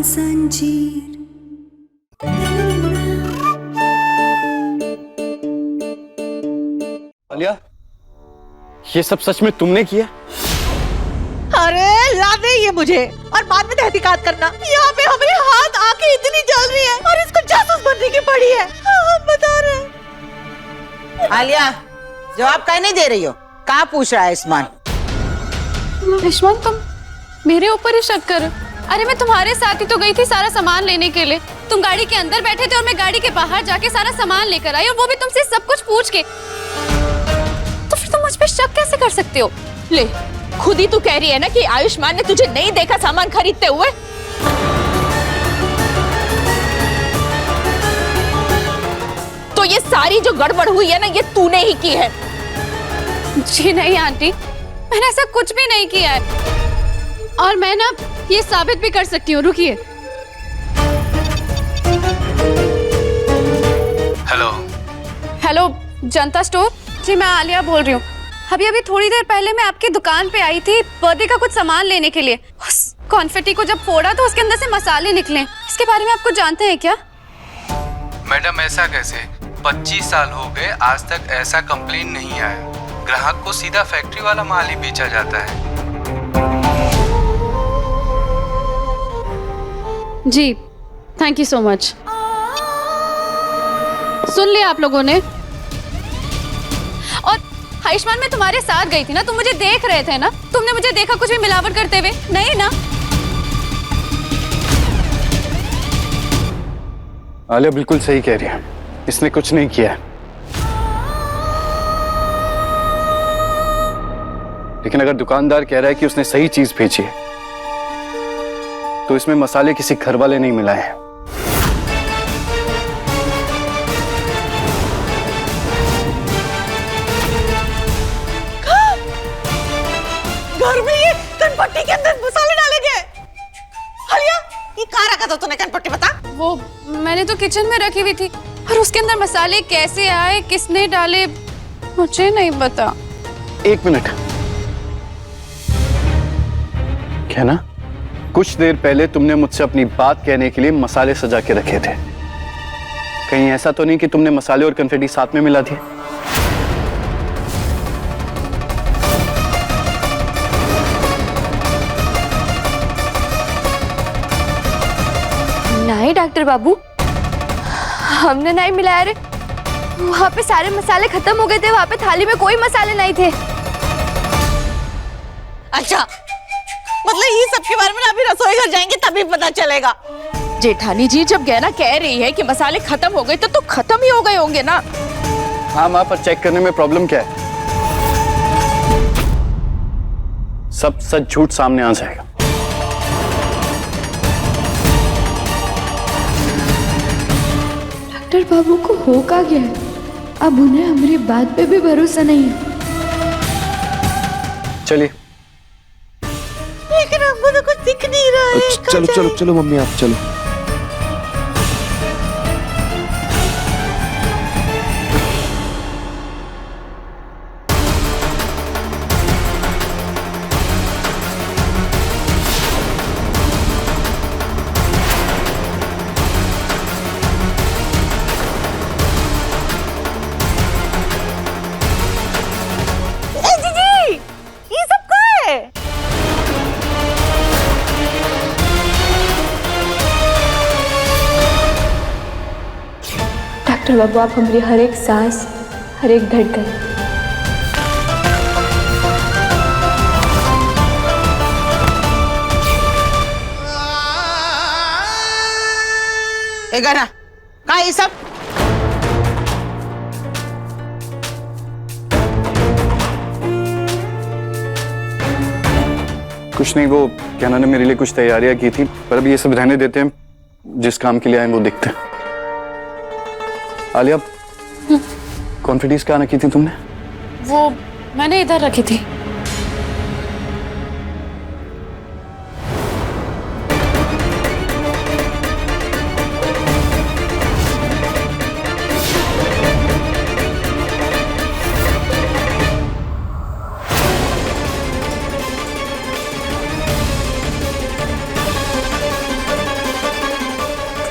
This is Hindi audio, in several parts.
जंजीर। आलिया, ये सब सच में तुमने किया? अरे लाने ये मुझे और बाद में तहकीकात करना। यहाँ पे हमारे हाथ आंखें इतनी जल रही है और इसको जासूस बनने की पड़ी है। हम बता रहे। आलिया, जवाब काहे नहीं दे रही हो? कहाँ पूछ रहा है इस्मान? इस्मान, तुम मेरे ऊपर ही शक कर? अरे मैं तुम्हारे साथ ही तो गई थी सारा सामान लेने के लिए। तुम गाड़ी के अंदर बैठे थे और मैं गाड़ी के बाहर जाके सारा सामान लेकर आई, और वो भी तुमसे सब कुछ पूछ के। तो फिर तुम मुझ पे शक कैसे कर सकते हो? ले, खुद ही तू कह रही है ना कि आयुष्मान ने तुझे नहीं देखा सामान खरीदते हुए। तो ये सारी जो गड़बड़ हुई है ना, ये तूने ही की है। जी नहीं आंटी, मैंने ऐसा कुछ भी नहीं किया है, और मैं ना ये साबित भी कर सकती हूँ। रुकिए। हेलो जनता स्टोर। जी मैं आलिया बोल रही हूँ। अभी थोड़ी देर पहले मैं आपकी दुकान पे आई थी बर्थडे का कुछ सामान लेने के लिए। उस कॉन्फेटी को जब फोड़ा तो उसके अंदर से मसाले निकले। इसके बारे में आप कुछ जानते हैं क्या? मैडम ऐसा कैसे? 25 साल हो गए, आज तक ऐसा कंप्लेन नहीं आया। ग्राहक को सीधा फैक्ट्री वाला माल ही बेचा जाता है। जी थैंक यू सो मच। सुन लिया आप लोगों ने? और आयुष्मान, मैं तुम्हारे साथ गई थी ना, तुम मुझे देख रहे थे ना? तुमने मुझे देखा कुछ भी मिलावट करते हुए? नहीं ना? आलिया बिल्कुल सही कह रही है, इसने कुछ नहीं किया। लेकिन अगर दुकानदार कह रहा है कि उसने सही चीज भेजी है, तो इसमें मसाले किसी घर वाले नहीं मिलाए हैं। घर में ये कनपट्टी के अंदर मसाले डाले गए। आलिया, ये कहाँ रखा था तूने कनपट्टी? बता। वो मैंने तो किचन में रखी हुई थी, और उसके अंदर मसाले कैसे आए, किसने डाले, मुझे नहीं पता। एक मिनट, क्या ना? कुछ देर पहले तुमने मुझसे अपनी बात कहने के लिए मसाले सजा के रखे थे। कहीं ऐसा तो नहीं कि तुमने मसाले और कन्फेटी साथ में मिला दिए? नहीं डॉक्टर बाबू, हमने नहीं मिलाया रे। वहाँ पे सारे मसाले खत्म हो गए थे, वहाँ पे थाली में कोई मसाले नहीं थे। अच्छा, मतलब ये सब के बारे में अभी रसोई घर जाएंगे तभी पता चलेगा। जेठानी जी, जब गैना कह रही है कि मसाले खत्म हो गए तो खत्म ही हो गए होंगे ना? हाँ माँ, पर चेक करने में प्रॉब्लम क्या है? सब सच झूठ सामने आ जाएगा। डॉक्टर बाबू को हो क्या गया है? अब उन्हें हमारी बात पे भी भरोसा नहीं है। चलिए। लेकिन हमको तो कुछ दिख नहीं रहा है। चलो चलो चलो मम्मी, आप चलो। डॉक्टर बाबू, आप हमारी हर एक सांस, हर एक धड़कन, गाना कहाँ ये सब? कुछ नहीं, वो कहना ने मेरे लिए कुछ तैयारियां की थी, पर अभी ये सब रहने देते हैं। जिस काम के लिए आए वो दिखते हैं। आलिया, कॉन्फिडेंस कहाँ रखी थी तुमने? वो मैंने इधर रखी थी।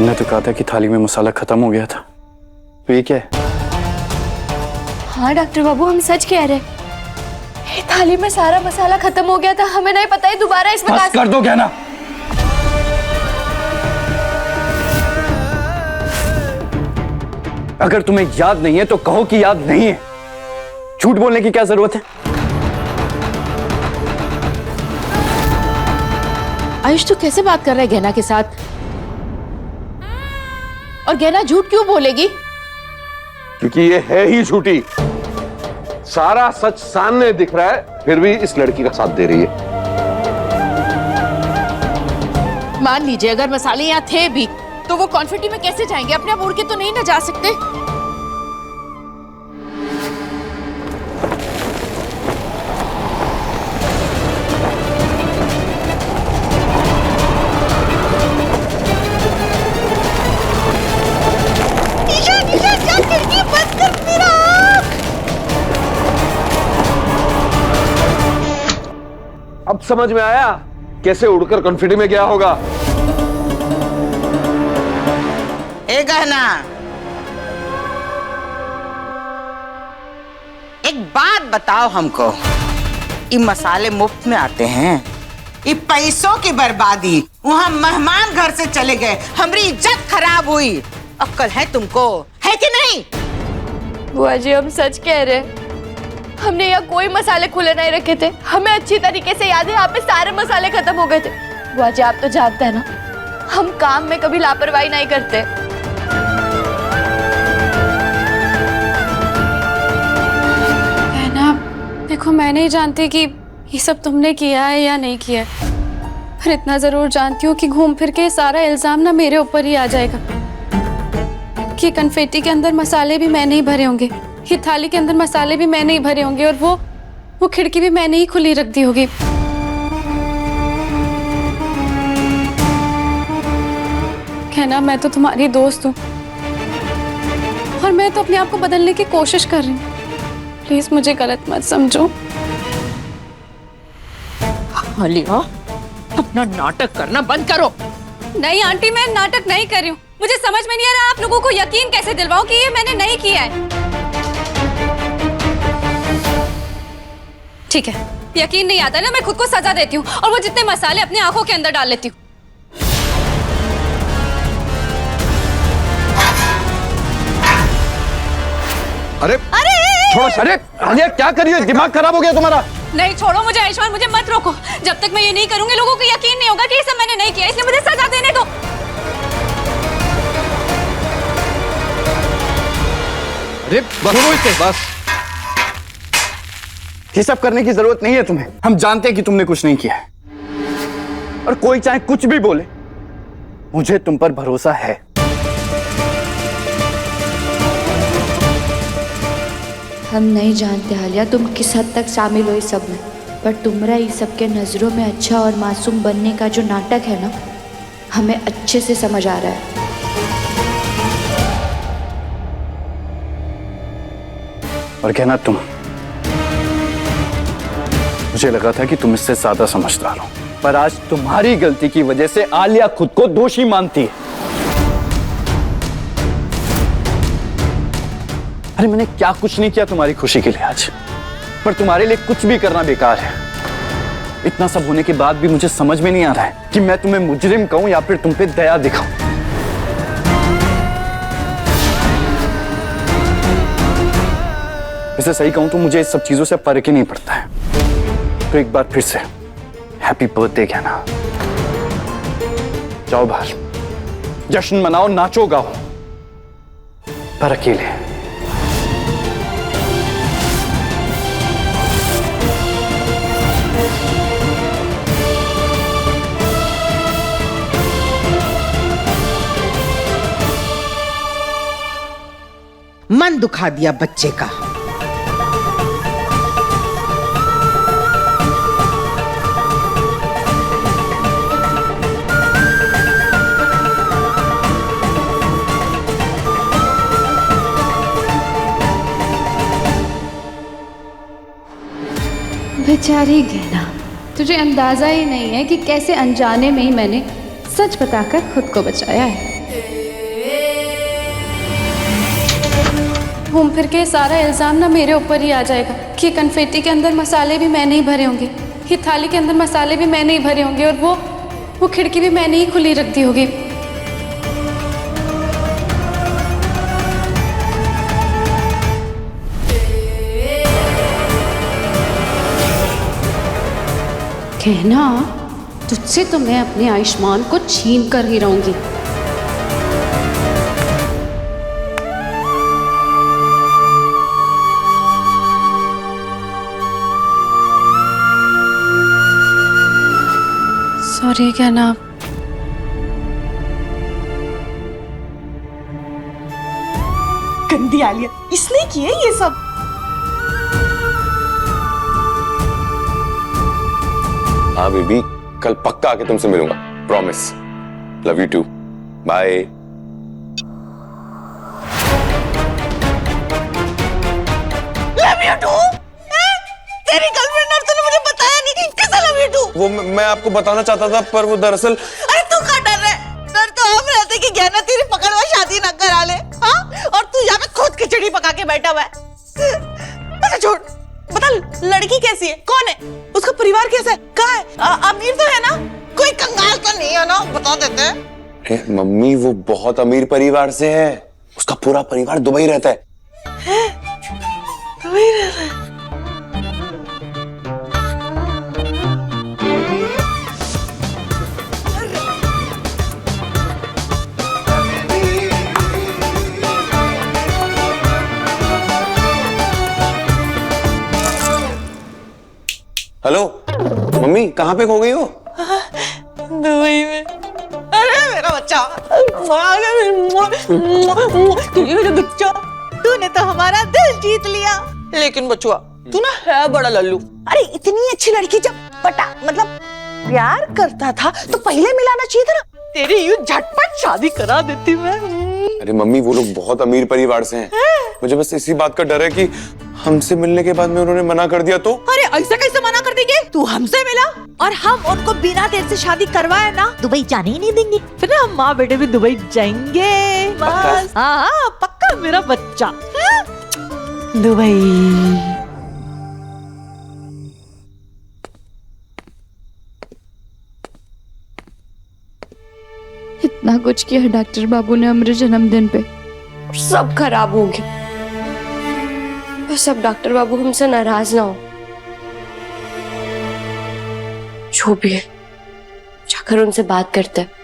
तुमने तो कहा था कि थाली में मसाला खत्म हो गया था, तो ये क्या है? हाँ डॉक्टर बाबू, हम सच कह रहे हैं। ये थाली में सारा मसाला खत्म हो गया था, हमें नहीं पता है दोबारा इसमें बस कर दो कहना। अगर तुम्हें याद नहीं है तो कहो कि याद नहीं है। झूठ बोलने की क्या जरूरत है? आयुष तू कैसे बात कर रहा है गहना के साथ? और गहना झूठ क्यों बोलेगी? क्योंकि ये है ही झूठी। सारा सच सामने दिख रहा है, फिर भी इस लड़की का साथ दे रही है। मान लीजिए अगर मसाले यहाँ थे भी तो वो कॉन्फिटी में कैसे जाएंगे? अपने आप उड़ के तो नहीं ना जा सकते। अब समझ में आया कैसे उड़कर कॉन्फिडेंस में गया होगा। ए गहना, एक बात बताओ हमको, ये मसाले मुफ्त में आते हैं? ये पैसों की बर्बादी, वहाँ मेहमान घर से चले गए, हमारी इज्जत खराब हुई। अक्ल है तुमको, है कि नहीं? बुआ जी हम सच कह रहे हैं, हमने यहाँ कोई मसाले खुले नहीं रखे थे। हमें अच्छी तरीके से याद है यहाँ पे सारे मसाले खत्म हो गए थे। बुआ जी आप तो जानते हैं ना, हम काम में कभी लापरवाही नहीं करते। ना देखो, मैं नहीं जानती कि ये सब तुमने किया है या नहीं किया है, पर इतना जरूर जानती हूँ कि घूम फिर के सारा इल्जाम ना मेरे ऊपर ही आ जाएगा कि कन्फेटी के अंदर मसाले भी मैंने ही भरे होंगे, ये थाली के अंदर मसाले भी मैंने ही भरे होंगे, और वो खिड़की भी मैंने ही खुली रख दी होगी। कहना मैं तो तुम्हारी दोस्त हूँ और मैं तो अपने आप को बदलने की कोशिश कर रही हूँ, प्लीज मुझे गलत मत समझो। आलिया, अपना नाटक करना बंद करो। नहीं आंटी, मैं नाटक नहीं कर रही हूँ। मुझे समझ में नहीं आ रहा आप लोगों को यकीन कैसे दिलवाऊं कि ये मैंने नहीं किया है। ठीक है, यकीन नहीं आता ना, मैं खुद को सजा देती हूँ और वो जितने मसाले अपनी आंखों के अंदर डाल लेती हूँ। अरे थोड़ा अरे आलिया क्या करिए, दिमाग खराब हो गया तुम्हारा? नहीं छोड़ो मुझे आयुष्मान, मुझे मत रोको। जब तक मैं ये नहीं करूंगी लोगों को यकीन नहीं होगा कि ये सब मैंने नहीं किया, इसलिए मुझे सजा देने दो। अरे बस ये सब करने की जरूरत नहीं है तुम्हें। हम जानते हैं कि तुमने कुछ नहीं किया है, और कोई चाहे कुछ भी बोले, मुझे तुम पर भरोसा है। हम नहीं जानते आलिया तुम किस हद तक शामिल हो इस सब में, पर तुम्हारा इस सब के नजरों में अच्छा और मासूम बनने का जो नाटक है ना, हमें अच्छे से समझ आ रहा है। और कहना तुम, मुझे लगा था कि तुम इससे ज्यादा समझदार हो, पर आज तुम्हारी गलती की वजह से आलिया खुद को दोषी मानती है। अरे मैंने क्या कुछ नहीं किया तुम्हारी खुशी के लिए आज, पर तुम्हारे लिए कुछ भी करना बेकार है। इतना सब होने के बाद भी मुझे समझ में नहीं आ रहा है कि मैं तुम्हें मुजरिम कहूं या फिर तुम पे दया दिखाऊं। वैसे सही कहूं तो मुझे इस सब चीजों से फर्क ही नहीं पड़ता है। तो एक बार फिर से हैप्पी बर्थडे कहना। जाओ बाहर, जश्न मनाओ, नाचो गाओ, पर अकेले। मन दुखा दिया बच्चे का। बेचारी गहना, तुझे अंदाजा ही नहीं है कि कैसे अनजाने में ही मैंने सच बताकर खुद को बचाया है। घूम फिर के सारा इल्ज़ाम ना मेरे ऊपर ही आ जाएगा कि ये कन्फेटी के अंदर मसाले भी मैंने ही भरे होंगे, ये थाली के अंदर मसाले भी मैंने ही भरे होंगे और वो खिड़की भी मैंने ही खुली रख दी होगी। कहना तुझसे तो मैं अपने आयुष्मान को छीन कर ही रहूंगी। सॉरी कहना। गंदी आलिया, इसने किए ये सब। हाँ बेबी, कल पक्का आके तुमसे मिलूंगा, promise. Love you too, bye. Love you too? तेरी गर्लफ्रेंड और तूने मुझे बताया नहीं, कैसे लव यू टू? वो मैं आपको बताना चाहता था, पर वो दरअसल। अरे तू क्या डर रहा है? डर तो हम रहते कि गहना तेरी पकड़ में शादी न करा ले, हाँ? और तू यहाँ पे खुद खिचड़ी पका के बैठा हुआ है। अच्छा छोड़, बता लड़की कैसी है, कौन है, उसका परिवार कैसा है, कहाँ है, अमीर तो है ना, कोई कंगाल तो नहीं है ना, बता देते हैं। मम्मी वो बहुत अमीर परिवार से है, उसका पूरा परिवार दुबई रहता है। दुबई रहता है? हेलो मम्मी, कहाँ पे खो गई हो? दुबई में। अरे मेरा बच्चा, बच्चा, तूने तो हमारा दिल जीत लिया। लेकिन बचुआ, तू ना है बड़ा लल्लू। अरे इतनी अच्छी लड़की जब मतलब प्यार करता था तो पहले मिलाना चाहिए था ना, तेरी यूं झटपट शादी करा देती मैं। अरे मम्मी वो लोग बहुत अमीर परिवार से हैं। मुझे बस इसी बात का डर है कि हमसे मिलने के बाद में उन्होंने मना कर दिया तो। अरे ऐसा कैसे मना कर देंगे? तू हमसे मिला और हम उनको बिना देर से शादी करवाए ना दुबई जाने ही नहीं देंगे। फिर हम माँ बेटे भी दुबई जाएंगे। बस हाँ पक्का मेरा बच्चा। दुबई। इतना कुछ किया डॉक्टर बाबू ने हमारे जन्मदिन पे, और सब खराब हो गया। बस अब डॉक्टर बाबू हमसे नाराज ना हो। जो भी है जाकर उनसे बात करते हैं।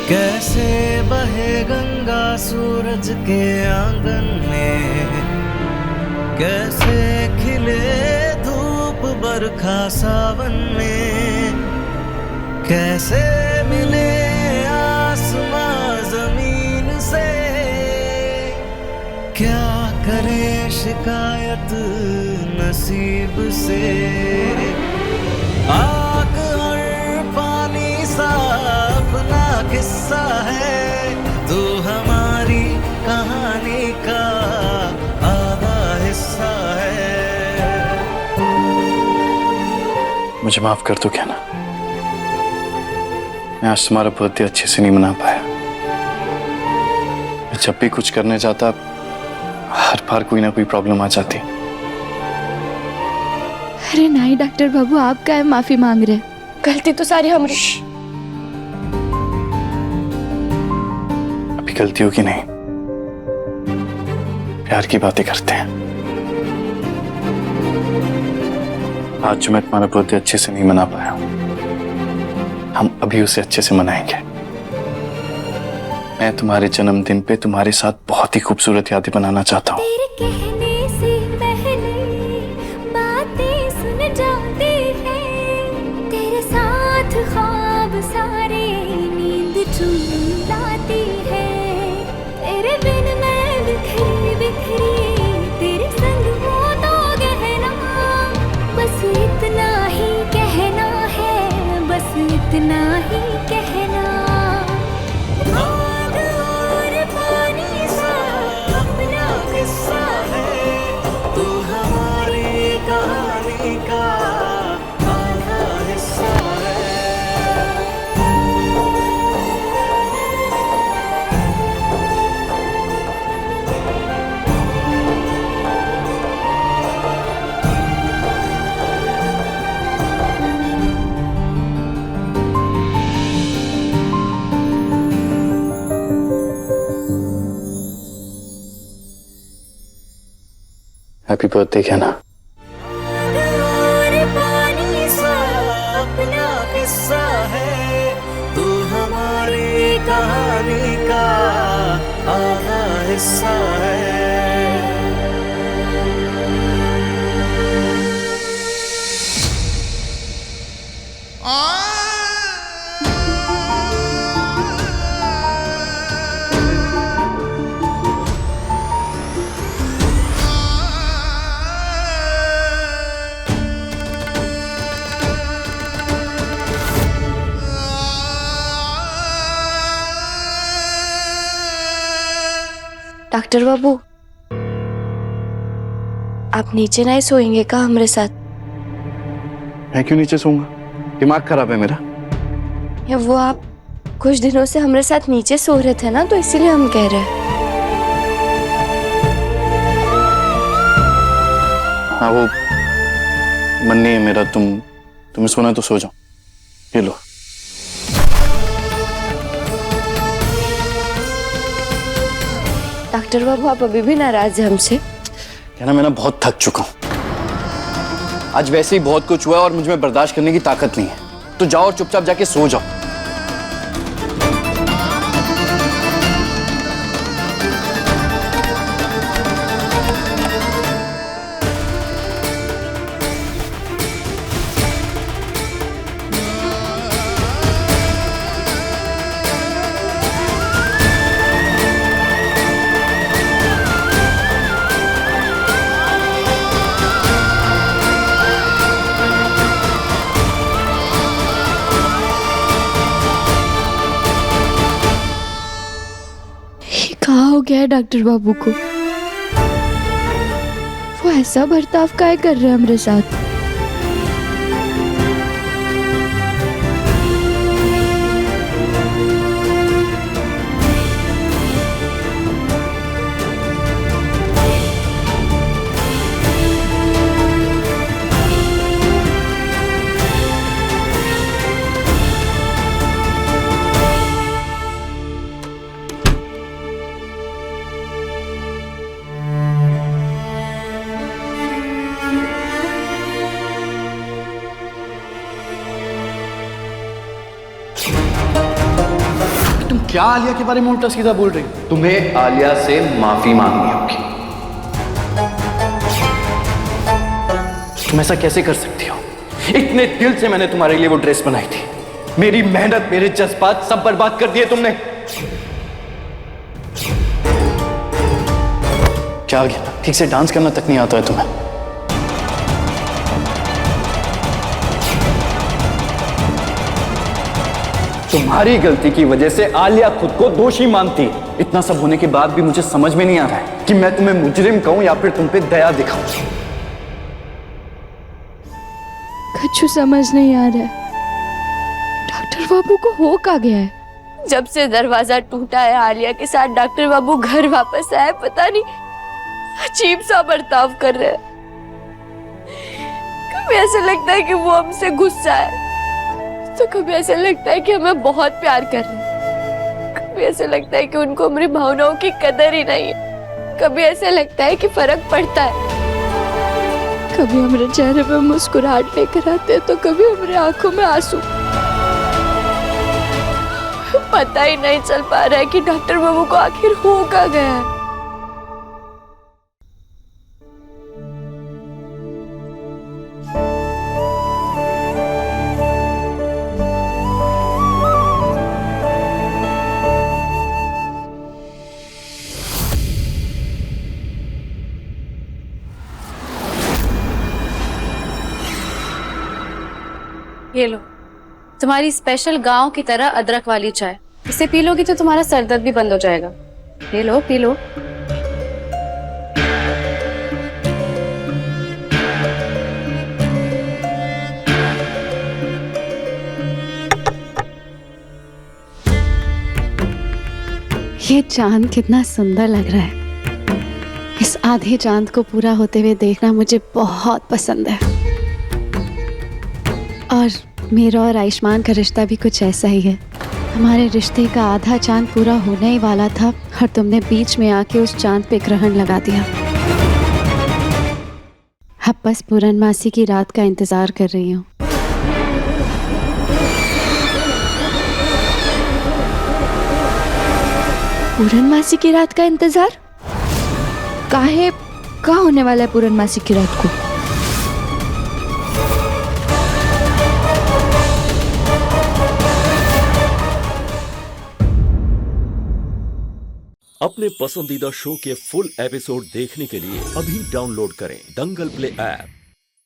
कैसे बहे गंगा सूरज के आंगन में, कैसे खिले धूप बरखा सावन में, कैसे मिले आसमां जमीन से, क्या करे शिकायत नसीब से। आग और पानी सा अपना किस्सा है, तू हमारी कहानी का आधा हिस्सा है। मुझे माफ कर दो क्या ना, मैं आज तुम्हारा बर्थडे अच्छे से नहीं मना पाया। मैं जब भी कुछ करने जाता हर बार कोई ना कोई प्रॉब्लम आ जाती। अरे नहीं डॉक्टर बाबू, आप क्या माफी मांग रहे? गलती तो सारी हमारी। अभी गलती होगी नहीं, प्यार की बातें करते हैं। आज जो मैं तुम्हारा बर्थडे अच्छे से नहीं मना पाया, हम अभी उसे अच्छे से मनाएंगे। मैं तुम्हारे जन्मदिन पे तुम्हारे साथ बहुत ही खूबसूरत यादें बनाना चाहता हूँ। तेरे कहने से पहले बातें सुन जाते हैं, तेरे साथ ख्वाब सारे नींद चुन लाती है। तेरे बिन मैं बिखरी बिखरी, तेरे संग हो तो गहना, बस इतना ही कहना है, बस इतना ही कहना। आग और पानी सा अपना किस्सा है, तू हमारी कहानी का आधा हिस्सा है। हैप्पी बर्थडे कहना। और पानी सा अपना किस्सा है, तू हमारी कहानी का आधा हिस्सा है। डॉक्टर बाबू, आप नीचे नहीं सोएंगे क्या हमारे साथ? मैं क्यों नीचे सोऊंगा? दिमाग खराब है मेरा। या वो आप कुछ दिनों से हमारे साथ नीचे सो रहे थे ना, तो इसीलिए हम कह रहे हैं। हाँ, वो मन नहीं है मेरा। तुम्हें सोना तो सो जाओ। ये लो। डॉक्टर बाबू, आप अभी भी नाराज हैं हमसे? कहना, मैं ना बहुत थक चुका हूं। आज वैसे ही बहुत कुछ हुआ है और मुझ में बर्दाश्त करने की ताकत नहीं है। तो जाओ और चुपचाप जाके सो जाओ। कहाँ हो गया है डॉक्टर बाबू को? वो ऐसा बर्ताव काहे कर रहे हैं हमारे साथ? तुम क्या आलिया के बारे में उल्टा सीधा बोल रही हो? तुम्हें आलिया से माफी मांगनी होगी। तुम ऐसा कैसे कर सकती हो? इतने दिल से मैंने तुम्हारे लिए वो ड्रेस बनाई थी। मेरी मेहनत, मेरे जज्बात सब बर्बाद कर दिए तुमने। क्या गया? ठीक से डांस करना तक नहीं आता है तुम्हें? तुम्हारी गलती की वजह से आलिया खुद को दोषी मानती। इतना सब होने के बाद भी मुझे समझ में नहीं आ रहा है कि मैं तुम्हें मुजरिम कहूं या फिर तुम पे दया दिखाऊं। कुछ समझ नहीं आ रहा है। डॉक्टर डॉक्टर बाबू को हो क्या गया है? जब से दरवाजा टूटा है आलिया के साथ डॉक्टर बाबू घर वापस आए, पता नहीं अजीब सा बर्ताव कर रहे हैं। कभी ऐसा लगता है कि वो हमसे गुस्सा है, तो कभी ऐसा लगता है कि हमें बहुत प्यार कर रहे हैं, कभी ऐसा लगता है कि उनको हमारी भावनाओं की कदर ही नहीं है, कभी ऐसा लगता है कि फर्क पड़ता है। कभी हमारे चेहरे पे मुस्कुराहट लेकर आते हैं तो कभी हमारे आंखों में आंसू। पता ही नहीं चल पा रहा है कि डॉक्टर बाबू को आखिर हो क्या गया है। ये लो, तुम्हारी स्पेशल गांव की तरह अदरक वाली चाय। इसे पी लोगी तो तुम्हारा सर दर्द भी बंद हो जाएगा। ये लो, पी लो। ये चांद कितना सुंदर लग रहा है। इस आधे चांद को पूरा होते हुए देखना मुझे बहुत पसंद है। और मेरा और आयुष्मान का रिश्ता भी कुछ ऐसा ही है। हमारे रिश्ते का आधा चांद पूरा होने ही वाला था और तुमने बीच में आके उस चांद पे ग्रहण लगा दिया। अब बस पूर्णमासी की रात का इंतजार कर रही हूँ। पूर्णमासी की रात का इंतजार? काहे क्या होने वाला है पूर्णमासी की रात को? अपने पसंदीदा शो के फुल एपिसोड देखने के लिए अभी डाउनलोड करें दंगल प्ले ऐप।